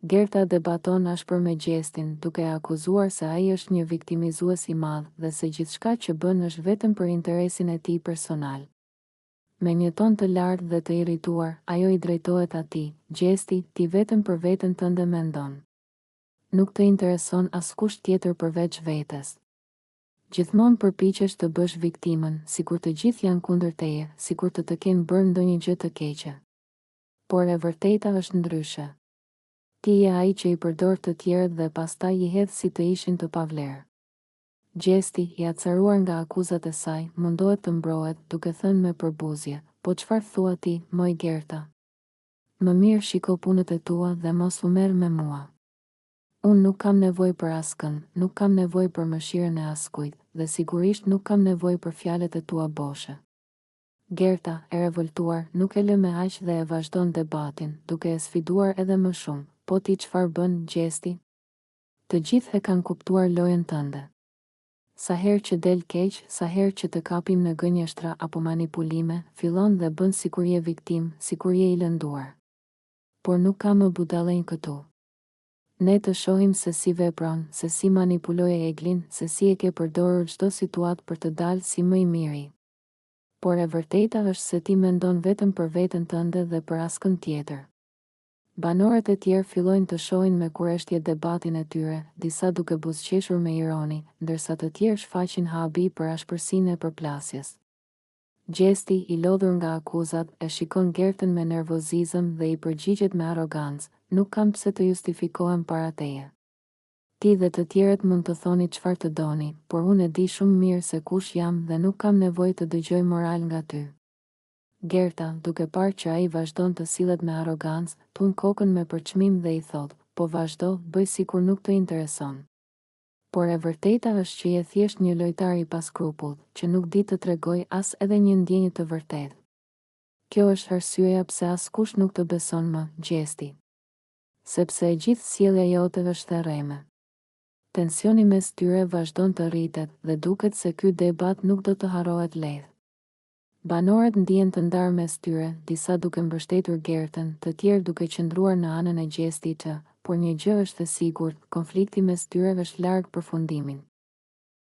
Gerta debaton ashpër me Gjestin, duke akuzuar se ai është një viktimizues i madh dhe se gjithçka që bën është vetëm për interesin e tij personal. Me një ton të lartë dhe të irrituar, ajo i drejtohet atij: "Gjesti, ti vetëm për veten tënde mendon. Nuk të intereson askush tjetër përveç vetes. Gjithmonë përpiqesh të bësh viktimën, sikur të gjithë janë kundër teje, sikur të kenë bërë ndonjë gjë të keqe. Por e vërteta është ndryshe. Ti je ai që i përdor të tjerët dhe pastaj i hedh si të ishin të pavlerë." Gjesti, i acaruar nga akuzat e saj, mundohet të mbrohet, duke thënë me përbuzje: "Po çfarë thua ti, moj Gerta? Më mirë shiko punët e tua dhe mos u merr me mua. Unë nuk kam nevojë për askënd, nuk kam nevojë për mëshirën e askujt, dhe sigurisht nuk kam nevojë për fjalët e tua boshe." Gerta, e revoltuar, nuk e lë me aq dhe e vazhdon debatin, duke e sfiduar edhe më shumë: "Po ti çfarë bën, Gjesti? Të gjithë e kanë kuptuar lojën tënde. Sa herë që del keq, sa herë që të kapim në gënjeshtra apo manipulime, fillon dhe bën sikur je viktim, sikur je i lënduar. Por nuk ka më budallënj këtu. Ne të shohim se si vepron, se si manipuloje Eglin, se si e ke përdorur çdo situatë për të dalë si më i miri. Por e vërteta është se ti mendon vetëm për veten tënde dhe për askënd tjetër." Banorët e tjerë fillojnë të shohin me kurreshtje debatin e tyre, disa duke buzëqeshur me ironi, ndërsa të tjerë shfaqin habi për ashpërsinë e përplasjes. Gjesti, i lodhur nga akuzat, e shikon Gertën me nervozizëm dhe i përgjigjet me arrogancë: "Nuk kam pse të justifikohem para teje. Ti dhe të tjerët mund të thoni çfarë të doni, por unë e di shumë mirë se kush jam dhe nuk kam nevojë të dëgjoj moral nga ty." Gerta, duke parë që ai vazhdon të sillet me arrogancë, tund kokën me përçmim dhe i thot: "Po vazhdo, bëj sikur nuk të intereson. Por e vërteta është që je thjesht një lojtar i paskrupull, që nuk di të tregoj as edhe një ndjenjë të vërtetë. Kjo është arsyeja pse askush nuk të beson më, Gjesti. Sepse e gjithë sjellja jote është e rreme." Tensioni mes tyre vazhdon të rritet dhe duket se ky debat nuk do të harrohet lehtë. Banorët ndihen të ndarë mes tyre, disa duke mbështetur Gertën, të tjerë duke qëndruar në anën e Gjestit, por një gjë është e sigurt: konflikti mes tyre është larg përfundimin.